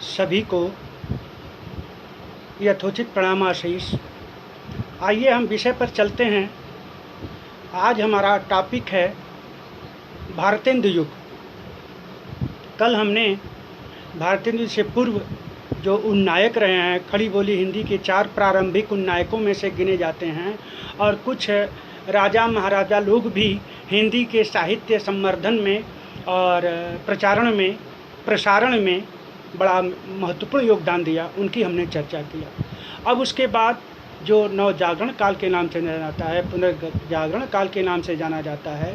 सभी को यथोचित प्रणाम आशीष। आइए हम विषय पर चलते हैं। आज हमारा टॉपिक है भारतेंदु युग। कल हमने भारतेंदु से पूर्व जो उन्नायक रहे हैं, खड़ी बोली हिंदी के 4 प्रारंभिक उन्नायकों में से गिने जाते हैं, और कुछ राजा महाराजा लोग भी हिंदी के साहित्य संवर्धन में और प्रसारण में बड़ा महत्वपूर्ण योगदान दिया, उनकी हमने चर्चा किया। अब उसके बाद जो नवजागरण काल के नाम से जाना जाता है, पुनर्जागरण काल के नाम से जाना जाता है,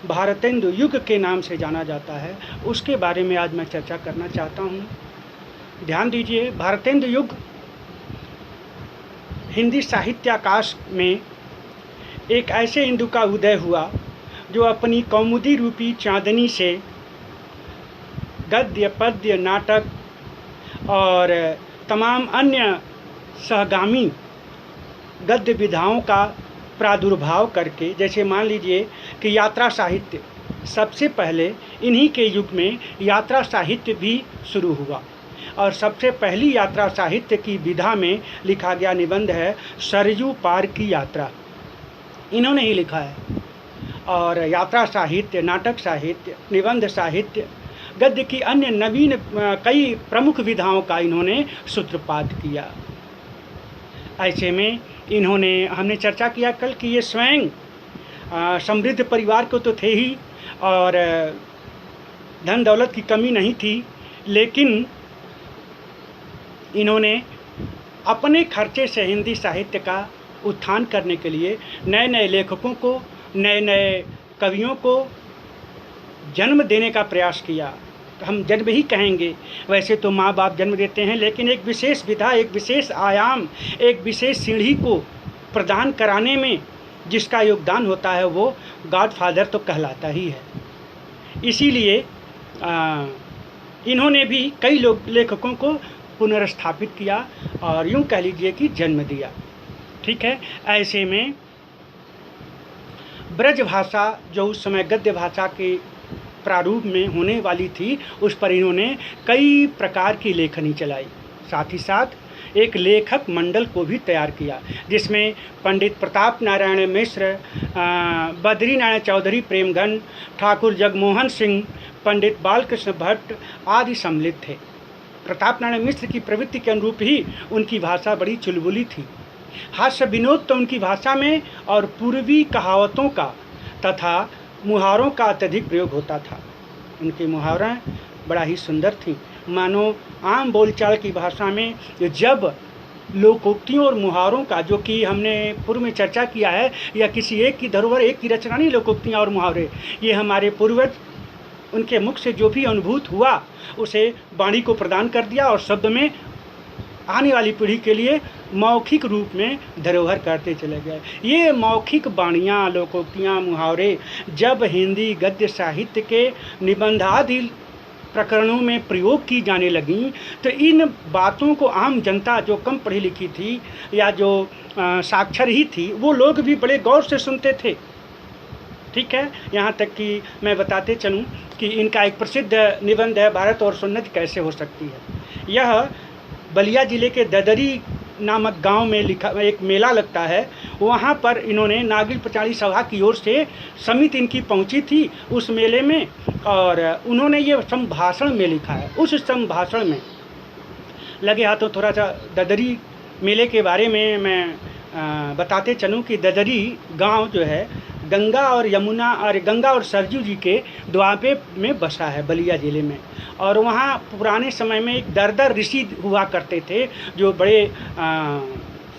भारतेंदु युग के नाम से जाना जाता है, उसके बारे में आज मैं चर्चा करना चाहता हूँ। ध्यान दीजिए, भारतेंदु युग हिंदी साहित्याकाश में एक ऐसे इंदु का उदय हुआ जो अपनी कौमुदी रूपी चांदनी से गद्य, पद्य, नाटक और तमाम अन्य सहगामी गद्य विधाओं का प्रादुर्भाव करके, जैसे मान लीजिए कि यात्रा साहित्य, सबसे पहले इन्हीं के युग में यात्रा साहित्य भी शुरू हुआ, और सबसे पहली यात्रा साहित्य की विधा में लिखा गया निबंध है सरयू पार की यात्रा, इन्होंने ही लिखा है। और यात्रा साहित्य, नाटक साहित्य, निबंध साहित्य, गद्य की अन्य नवीन कई प्रमुख विधाओं का इन्होंने सूत्रपात किया। ऐसे में हमने चर्चा किया कल कि ये स्वयं समृद्ध परिवार को तो थे ही, और धन दौलत की कमी नहीं थी, लेकिन इन्होंने अपने खर्चे से हिंदी साहित्य का उत्थान करने के लिए नए नए लेखकों को, नए नए कवियों को जन्म देने का प्रयास किया। हम जन्म ही कहेंगे, वैसे तो माँ बाप जन्म देते हैं, लेकिन एक विशेष विधा, एक विशेष आयाम, एक विशेष सीढ़ी को प्रदान कराने में जिसका योगदान होता है वो गॉडफादर तो कहलाता ही है। इसीलिए इन्होंने भी कई लेखकों को पुनर्स्थापित किया और यूँ कह लीजिए कि जन्म दिया। ठीक है। ऐसे में ब्रज भाषा जो उस समय गद्य भाषा के प्रारूप में होने वाली थी, उस पर इन्होंने कई प्रकार की लेखनी चलाई। साथ ही साथ एक लेखक मंडल को भी तैयार किया, जिसमें पंडित प्रताप नारायण मिश्र, बद्री नारायण चौधरी प्रेमघन, ठाकुर जगमोहन सिंह, पंडित बालकृष्ण भट्ट आदि सम्मिलित थे। प्रताप नारायण मिश्र की प्रवृत्ति के अनुरूप ही उनकी भाषा बड़ी चुलबुली थी। हास्य विनोद तो उनकी भाषा में और पूर्वी कहावतों का तथा मुहावरों का अत्यधिक प्रयोग होता था। उनकी मुहावरें बड़ा ही सुंदर थीं, मानो आम बोलचाल की भाषा में जब लोकोक्तियों और मुहावरों का, जो कि हमने पूर्व में चर्चा किया है, या किसी एक की धरोहर, एक की रचना नहीं, लोकोक्तियाँ और मुहावरे, ये हमारे पूर्वज उनके मुख से जो भी अनुभूत हुआ उसे वाणी को प्रदान कर दिया, और शब्द में आने वाली पीढ़ी के लिए मौखिक रूप में धरोहर करते चले गए। ये मौखिक वाणियाँ, लोकोक्तियाँ, मुहावरे जब हिंदी गद्य साहित्य के निबंधादि प्रकरणों में प्रयोग की जाने लगीं, तो इन बातों को आम जनता जो कम पढ़ी लिखी थी या जो साक्षर ही थी, वो लोग भी बड़े गौर से सुनते थे। ठीक है। यहाँ तक कि मैं बताते चलूँ कि इनका एक प्रसिद्ध निबंध है, भारत और सुन्नति कैसे हो सकती है। यह बलिया जिले के ददरी नामक गांव में लिखा, एक मेला लगता है, वहाँ पर इन्होंने नागिल पचाड़ी सभा की ओर से समिति इनकी पहुँची थी उस मेले में, और उन्होंने ये संभाषण में लिखा है। उस संभाषण में लगे हाथों थोड़ा सा ददरी मेले के बारे में मैं बताते चलूँ कि ददरी गांव जो है गंगा और सरजू जी के द्वाबे में बसा है, बलिया जिले में। और वहाँ पुराने समय में एक दरदर ऋषि हुआ करते थे, जो बड़े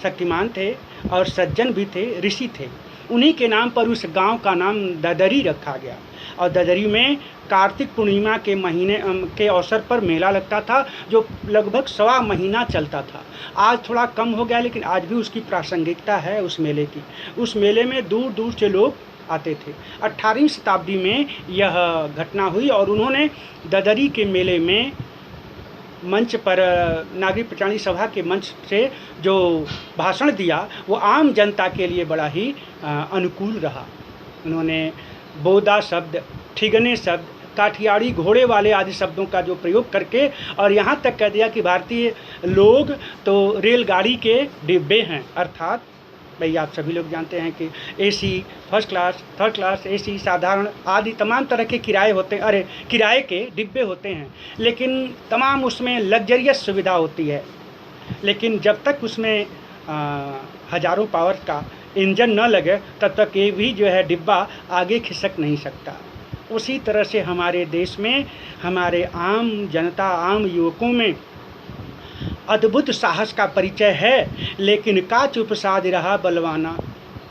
शक्तिमान थे और सज्जन भी थे, ऋषि थे। उन्हीं के नाम पर उस गांव का नाम ददरी रखा गया। और ददरी में कार्तिक पूर्णिमा के महीने के अवसर पर मेला लगता था, जो लगभग 1.25 महीना चलता था। आज थोड़ा कम हो गया, लेकिन आज भी उसकी प्रासंगिकता है उस मेले की। उस मेले में दूर दूर से लोग आते थे। 18वीं शताब्दी में यह घटना हुई, और उन्होंने ददरी के मेले में मंच पर नागरिक पचाड़ी सभा के मंच से जो भाषण दिया, वो आम जनता के लिए बड़ा ही अनुकूल रहा। उन्होंने बोदा शब्द, ठिगने शब्द, काठियाड़ी, घोड़े वाले आदि शब्दों का जो प्रयोग करके, और यहाँ तक कह दिया कि भारतीय लोग तो रेलगाड़ी के डिब्बे हैं। अर्थात भाई आप सभी लोग जानते हैं कि AC, first class, third class, AC, साधारण आदि तमाम तरह के किराए होते हैं, अरे किराए के डिब्बे होते हैं, लेकिन तमाम उसमें लग्जरियस सुविधा होती है। लेकिन जब तक उसमें हज़ारों पावर का इंजन न लगे तब तक ये भी जो है डिब्बा आगे खिसक नहीं सकता। उसी तरह से हमारे देश में हमारे आम जनता, आम युवकों में अद्भुत साहस का परिचय है, लेकिन का चुप साध रहा बलवाना।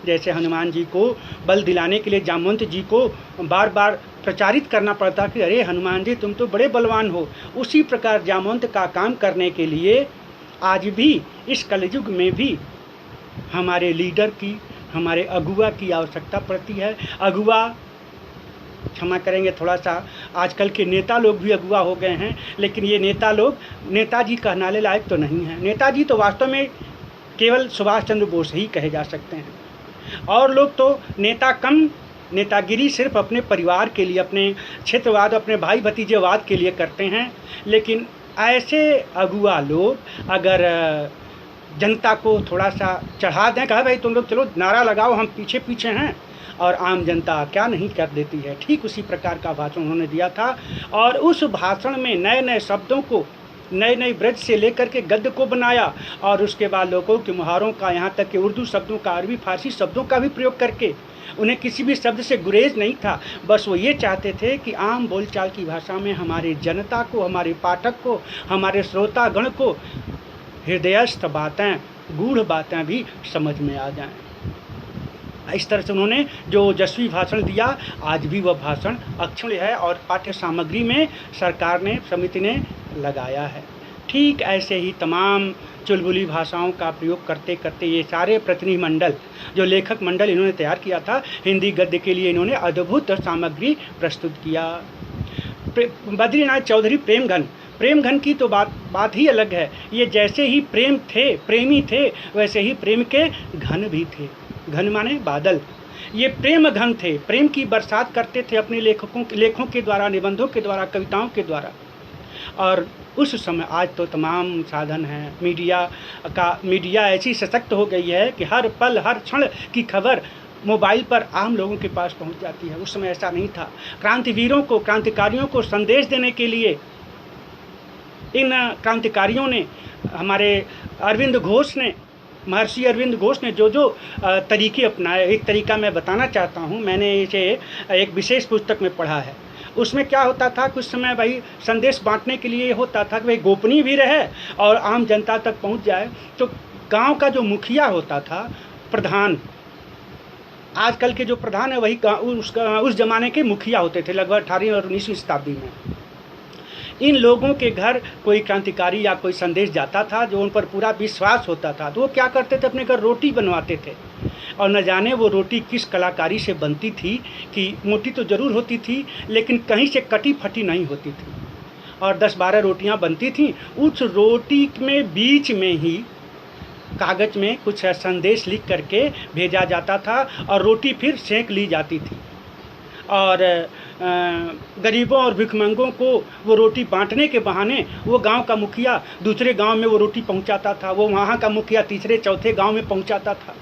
जैसे हनुमान जी को बल दिलाने के लिए जामवंत जी को बार बार प्रचारित करना पड़ता कि अरे हनुमान जी तुम तो बड़े बलवान हो, उसी प्रकार जामवंत का काम करने के लिए आज भी इस कलयुग में भी हमारे लीडर की, हमारे अगुआ की आवश्यकता पड़ती है। अगुआ, क्षमा करेंगे थोड़ा सा, आजकल के नेता लोग भी अगुआ हो गए हैं, लेकिन ये नेता लोग नेताजी कहलाने लायक तो नहीं हैं। नेताजी तो वास्तव में केवल सुभाष चंद्र बोस ही कहे जा सकते हैं। और लोग तो नेता कम, नेतागिरी सिर्फ अपने परिवार के लिए, अपने क्षेत्रवाद, अपने भाई भतीजेवाद के लिए करते हैं। लेकिन ऐसे अगुआ लोग अगर जनता को थोड़ा सा चढ़ा दें, कहा भाई तुम लोग चलो नारा लगाओ, हम पीछे पीछे हैं, और आम जनता क्या नहीं कर देती है। ठीक उसी प्रकार का भाषण उन्होंने दिया था, और उस भाषण में नए नए शब्दों को, नए नए ब्रज से लेकर के गद्य को बनाया, और उसके बाद लोगों के मुहारों का, यहाँ तक कि उर्दू शब्दों का, अरबी फारसी शब्दों का भी प्रयोग करके, उन्हें किसी भी शब्द से गुरेज नहीं था। बस वो ये चाहते थे कि आम बोलचाल की भाषा में हमारी जनता को, हमारे पाठक को, हमारे श्रोतागण को हृदयस्थ बातें, गूढ़ बातें भी समझ में आ जाएं। इस तरह से उन्होंने जो ओजस्वी भाषण दिया, आज भी वह भाषण अक्षुण्ण है और पाठ्य सामग्री में सरकार ने, समिति ने लगाया है। ठीक ऐसे ही तमाम चुलबुली भाषाओं का प्रयोग करते करते ये सारे प्रतिनिधि मंडल, जो लेखक मंडल इन्होंने तैयार किया था हिंदी गद्य के लिए, इन्होंने अद्भुत सामग्री प्रस्तुत किया। बद्रीनाथ चौधरी प्रेमघन की तो बात ही अलग है। ये जैसे ही प्रेमी थे, वैसे ही प्रेम के घन भी थे। घन माने बादल। ये प्रेम घन थे, प्रेम की बरसात करते थे अपने लेखों के द्वारा, निबंधों के द्वारा, कविताओं के द्वारा। और उस समय, आज तो तमाम साधन हैं, मीडिया ऐसी सशक्त हो गई है कि हर पल हर क्षण की खबर मोबाइल पर आम लोगों के पास पहुंच जाती है। उस समय ऐसा नहीं था। क्रांतिवीरों को, क्रांतिकारियों को संदेश देने के लिए इन क्रांतिकारियों ने, हमारे महर्षि अरविंद घोष ने जो तरीके अपनाए, एक तरीका मैं बताना चाहता हूँ। मैंने इसे एक विशेष पुस्तक में पढ़ा है। उसमें क्या होता था, कुछ समय भाई संदेश बांटने के लिए होता था कि भाई गोपनीय भी रहे और आम जनता तक पहुँच जाए। तो गांव का जो मुखिया होता था, प्रधान, आजकल के जो प्रधान है वही उस ज़माने के मुखिया होते थे, लगभग 18वीं और 19वीं शताब्दी में। इन लोगों के घर कोई क्रांतिकारी या कोई संदेश जाता था जो उन पर पूरा विश्वास होता था, तो वो क्या करते थे, अपने घर रोटी बनवाते थे। और न जाने वो रोटी किस कलाकारी से बनती थी कि मोटी तो ज़रूर होती थी, लेकिन कहीं से कटी फटी नहीं होती थी। और 10-12 रोटियां बनती थीं। उस रोटी में बीच में ही कागज़ में कुछ संदेश लिख करके भेजा जाता था, और रोटी फिर सेंक ली जाती थी। और गरीबों और भिखमंगों को वो रोटी बांटने के बहाने वो गांव का मुखिया दूसरे गांव में वो रोटी पहुंचाता था, वो वहां का मुखिया तीसरे चौथे गांव में पहुंचाता था।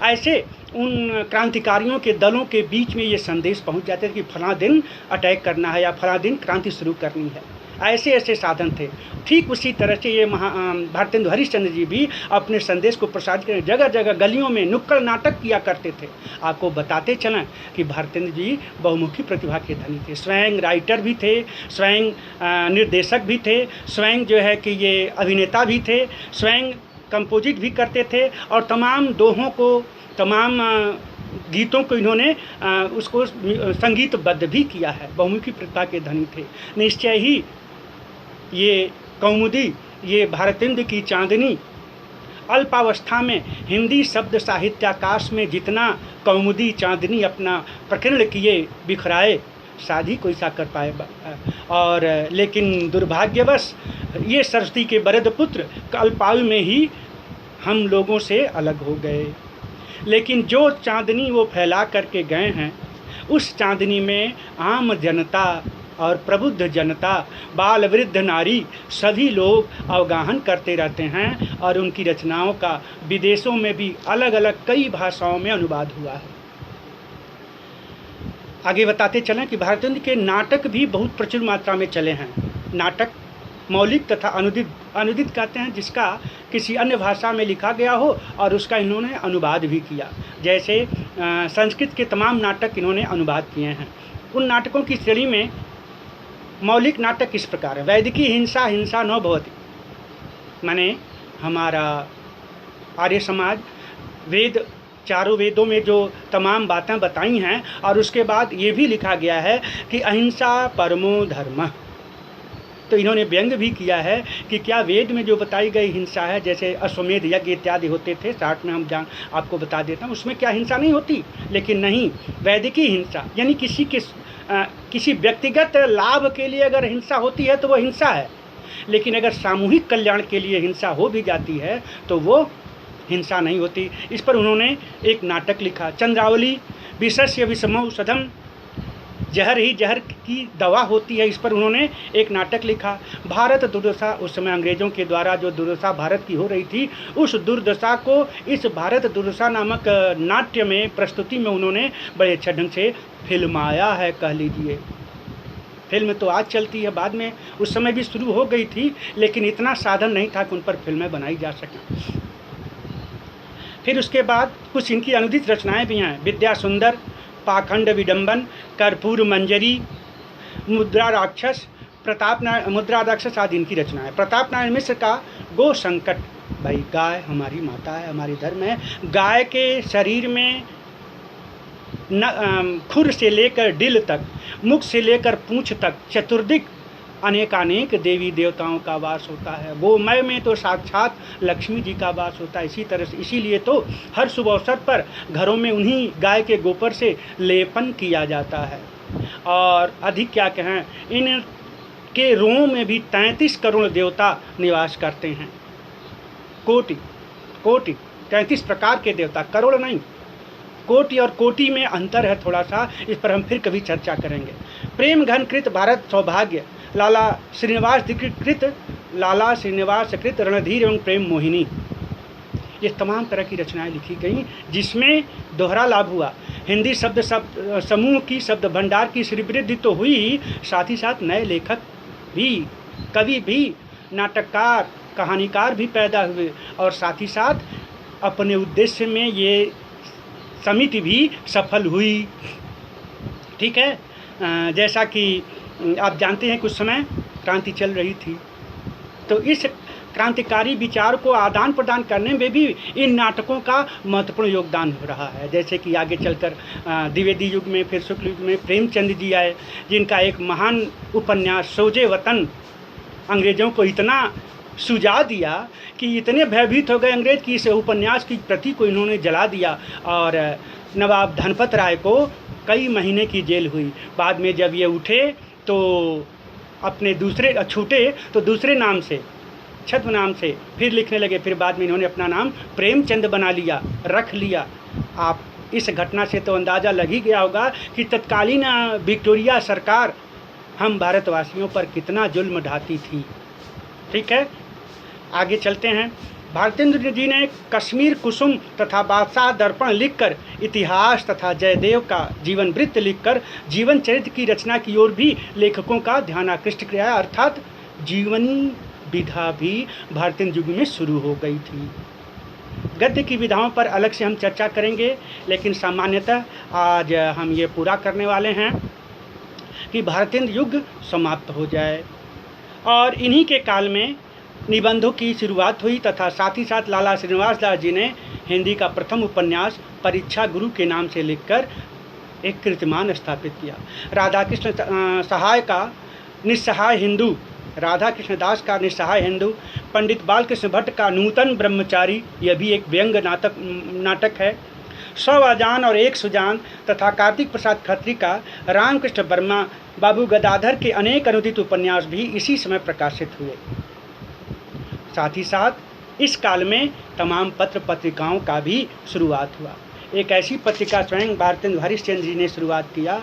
ऐसे उन क्रांतिकारियों के दलों के बीच में ये संदेश पहुंच जाते थे कि फलां दिन अटैक करना है या फलां दिन क्रांति शुरू करनी है। ऐसे ऐसे साधन थे। ठीक उसी तरह से ये भारतेंदु हरिश्चंद्र जी भी अपने संदेश को प्रसारित करने जगह जगह गलियों में नुक्कड़ नाटक किया करते थे। आपको बताते चलें कि भारतेंदु जी बहुमुखी प्रतिभा के धनी थे। स्वयं राइटर भी थे, स्वयं निर्देशक भी थे, स्वयं जो है कि ये अभिनेता भी थे, स्वयं कंपोजिट भी करते थे, और तमाम दोहों को, तमाम गीतों को इन्होंने उसको संगीतबद्ध भी किया है। बहुमुखी प्रतिभा के धनी थे। निश्चय ही ये कौमुदी, ये भारतेंदु की चांदनी, अल्पावस्था में हिंदी शब्द साहित्याकाश में जितना कौमुदी चांदनी अपना प्रकीर्ण किए, बिखराए, शादी कोई सा कर पाए। और लेकिन दुर्भाग्यवश ये सरस्वती के वरद पुत्र अल्पायु में ही हम लोगों से अलग हो गए। लेकिन जो चांदनी वो फैला करके गए हैं, उस चांदनी में आम जनता और प्रबुद्ध जनता, बाल वृद्ध नारी सभी लोग अवगाहन करते रहते हैं और उनकी रचनाओं का विदेशों में भी अलग अलग कई भाषाओं में अनुवाद हुआ है। आगे बताते चलें कि भारतेंदु के नाटक भी बहुत प्रचुर मात्रा में चले हैं। नाटक मौलिक तथा अनुदित कहते हैं जिसका किसी अन्य भाषा में लिखा गया हो और उसका इन्होंने अनुवाद भी किया। जैसे संस्कृत के तमाम नाटक इन्होंने अनुवाद किए हैं। उन नाटकों की श्रेणी में मौलिक नाटक इस प्रकार है। वैदिकी हिंसा हिंसा न भवति, माने हमारा आर्य समाज वेद, चारों वेदों में जो तमाम बातें बताई हैं और उसके बाद ये भी लिखा गया है कि अहिंसा परमो धर्म। तो इन्होंने व्यंग भी किया है कि क्या वेद में जो बताई गई हिंसा है, जैसे अश्वमेध यज्ञ इत्यादि होते थे, शार्ट में हम आपको बता देता हूँ, उसमें क्या हिंसा नहीं होती? लेकिन नहीं, वैदिकी हिंसा यानी किसी व्यक्तिगत लाभ के लिए अगर हिंसा होती है तो वो हिंसा है, लेकिन अगर सामूहिक कल्याण के लिए हिंसा हो भी जाती है तो वो हिंसा नहीं होती। इस पर उन्होंने एक नाटक लिखा, चंद्रावली विषस्य विषमौषधम, जहर ही जहर की दवा होती है। इस पर उन्होंने एक नाटक लिखा। भारत दुर्दशा, उस समय अंग्रेज़ों के द्वारा जो दुर्दशा भारत की हो रही थी, उस दुर्दशा को इस भारत दुर्दशा नामक नाट्य में, प्रस्तुति में उन्होंने बड़े अच्छे ढंग से फिल्माया है, कह लीजिए। फिल्म तो आज चलती है, बाद में उस समय भी शुरू हो गई थी, लेकिन इतना साधन नहीं था कि उन पर फिल्में बनाई जा सकें। फिर उसके बाद कुछ इनकी अनुदित रचनाएं भी हैं। विद्या सुंदर, पाखंड विडंबन, कर्पूर मंजरी, मुद्रा राक्षस, मुद्रा राक्षस आदि इनकी रचनाएं। प्रताप नारायण मिश्र का गो संकट, भाई गाय हमारी माता है, हमारी धर्म है। गाय के शरीर में खुर से लेकर डिल तक, मुख से लेकर पूंछ तक चतुर्दिक अनेकानेक देवी देवताओं का वास होता है। गोमय में तो साक्षात लक्ष्मी जी का वास होता है। इसी तरह से, इसीलिए तो हर शुभ अवसर पर घरों में उन्हीं गाय के गोबर से लेपन किया जाता है। और अधिक क्या कहें, इन के रोम में भी 33 करोड़ देवता निवास करते हैं। कोटि 33 प्रकार के देवता, करोड़ नहीं, कोटि और कोटि में अंतर है थोड़ा सा, इस पर हम फिर कभी चर्चा करेंगे। प्रेम घन कृत भारत सौभाग्य, लाला श्रीनिवास कृत रणधीर एवं प्रेम मोहिनी, ये तमाम तरह की रचनाएं लिखी गई जिसमें दोहरा लाभ हुआ। हिंदी शब्द समूह की शब्द भंडार की श्रीवृद्धि तो हुई ही, साथ ही साथ नए लेखक भी, कवि भी, नाटककार, कहानीकार भी पैदा हुए और साथ ही साथ अपने उद्देश्य में ये समिति भी सफल हुई। ठीक है। जैसा कि आप जानते हैं कुछ समय क्रांति चल रही थी, तो इस क्रांतिकारी विचार को आदान प्रदान करने में भी इन नाटकों का महत्वपूर्ण योगदान हो रहा है। जैसे कि आगे चलकर द्विवेदी युग में, फिर शुक्ल युग में प्रेमचंद जी आए, जिनका एक महान उपन्यास सोजे वतन अंग्रेज़ों को इतना सुझा दिया कि इतने भयभीत हो गए अंग्रेज़ कि इस उपन्यास की प्रति को इन्होंने जला दिया और नवाब धनपत राय को कई महीने की जेल हुई। बाद में जब ये उठे तो अपने छूटे तो दूसरे नाम से, छद्म नाम से फिर लिखने लगे। फिर बाद में इन्होंने अपना नाम प्रेमचंद बना लिया, रख लिया। आप इस घटना से तो अंदाज़ा लग ही गया होगा कि तत्कालीन विक्टोरिया सरकार हम भारतवासियों पर कितना जुल्म ढाती थी। ठीक है, आगे चलते हैं। भारतेंदु जी ने कश्मीर कुसुम तथा बादशाह दर्पण लिखकर, इतिहास तथा जयदेव का जीवन वृत्त लिखकर जीवन चरित्र की रचना की ओर भी लेखकों का ध्यान आकृष्ट किया, अर्थात जीवनी विधा भी भारतेंदु युग में शुरू हो गई थी। गद्य की विधाओं पर अलग से हम चर्चा करेंगे, लेकिन सामान्यतः आज हम ये पूरा करने वाले हैं कि भारतेंदु युग समाप्त हो जाए। और इन्हीं के काल में निबंधों की शुरुआत हुई तथा साथ ही साथ लाला श्रीनिवास दास जी ने हिंदी का प्रथम उपन्यास परीक्षा गुरु के नाम से लिखकर एक कीर्तिमान स्थापित किया। राधा कृष्ण सहाय का निस्सहाय हिंदू, राधा कृष्ण दास का निस्सहाय हिंदू, पंडित बालकृष्ण भट्ट का नूतन ब्रह्मचारी, यह भी एक व्यंग नाटक है। 100 अजान और 1 सुजान तथा कार्तिक प्रसाद खत्री का रामकृष्ण वर्मा, बाबू गदाधर के अनेक अनुदित उपन्यास भी इसी समय प्रकाशित हुए। साथ ही साथ इस काल में तमाम पत्र पत्रिकाओं का भी शुरुआत हुआ। एक ऐसी पत्रिका स्वयं भारतेंदु हरिश्चंद्र जी ने शुरुआत किया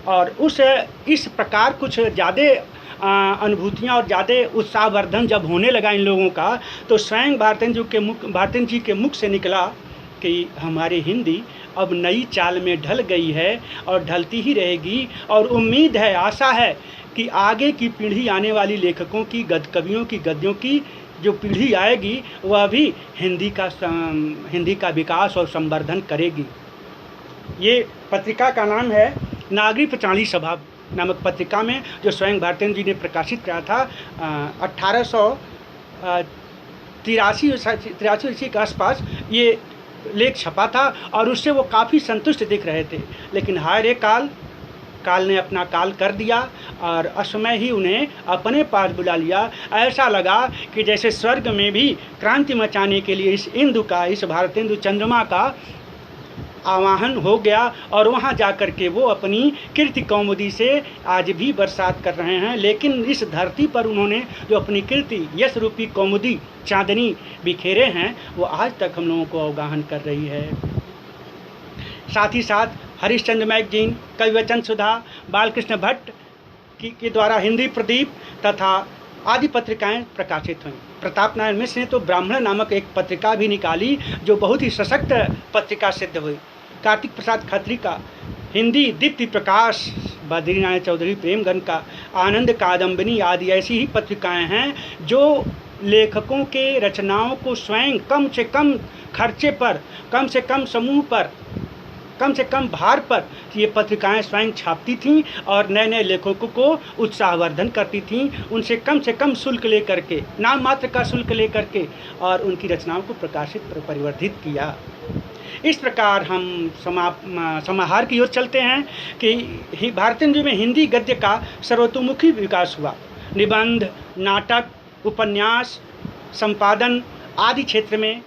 और इस प्रकार कुछ ज़्यादा अनुभूतियाँ और ज़्यादा उत्साहवर्धन जब होने लगा इन लोगों का, तो स्वयं भारतेंद्र जी के मुख से निकला कि हमारी हिंदी अब नई चाल में ढल गई है और ढलती ही रहेगी, और उम्मीद है, आशा है कि आगे की पीढ़ी, आने वाली लेखकों की, कवियों की, गद्यों की जो पीढ़ी आएगी वह भी हिंदी का विकास और संवर्धन करेगी। ये पत्रिका का नाम है नागरिक प्रचारणी सभा नामक पत्रिका में, जो स्वयं भारतेंद्र जी ने प्रकाशित किया था 1883 के आसपास ये लेख छपा था, और उससे वो काफ़ी संतुष्ट दिख रहे थे। लेकिन हाय रे काल ने अपना काल कर दिया और असमय ही उन्हें अपने पास बुला लिया। ऐसा लगा कि जैसे स्वर्ग में भी क्रांति मचाने के लिए इस भारतेंदु चंद्रमा का आवाहन हो गया, और वहाँ जाकर के वो अपनी कीर्ति कौमुदी से आज भी बरसात कर रहे हैं। लेकिन इस धरती पर उन्होंने जो अपनी कीर्ति यश रूपी कौमुदी चांदनी बिखेरे हैं, वो आज तक हम लोगों को अवगाहन कर रही है। साथ ही साथ हरिश्चंद्र मैगजीन, कविवचन सुधा, बालकृष्ण भट्ट के द्वारा हिंदी प्रदीप तथा आदि पत्रिकाएं प्रकाशित हुई। प्रताप नारायण मिश्र ने तो ब्राह्मण नामक एक पत्रिका भी निकाली, जो बहुत ही सशक्त पत्रिका सिद्ध हुई। कार्तिक प्रसाद खत्री का हिंदी दीप्ति प्रकाश, बद्रीनारायण चौधरी प्रेमगन का आनंद कादम्बिनी आदि ऐसी ही पत्रिकाएं हैं जो लेखकों के रचनाओं को स्वयं कम से कम खर्चे पर, कम से कम समूह पर, कम से कम भार पर ये पत्रिकाएं स्वयं छापती थीं और नए नए लेखकों को उत्साहवर्धन करती थीं। उनसे कम से कम शुल्क लेकर के, नाम मात्र का शुल्क लेकर के, और उनकी रचनाओं को प्रकाशित परिवर्धित किया। इस प्रकार हम समाहार की ओर चलते हैं कि भारतेंदु में हिंदी गद्य का सर्वतोमुखी विकास हुआ। निबंध, नाटक, उपन्यास, संपादन आदि क्षेत्र में,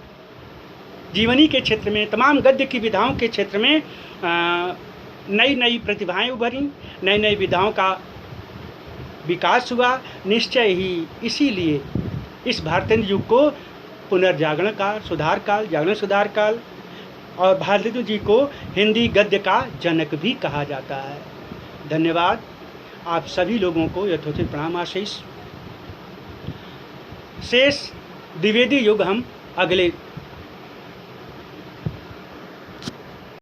जीवनी के क्षेत्र में, तमाम गद्य की विधाओं के क्षेत्र में नई नई प्रतिभाएं उभरी, नई नई विधाओं का विकास हुआ। निश्चय ही इसीलिए इस भारतेंदु युग को पुनर्जागरण काल, सुधार काल, जागरण सुधार काल, और भारतेंदु जी को हिंदी गद्य का जनक भी कहा जाता है। धन्यवाद। आप सभी लोगों को यथोचित प्रणाम आशीष। शेष द्विवेदी युग हम अगले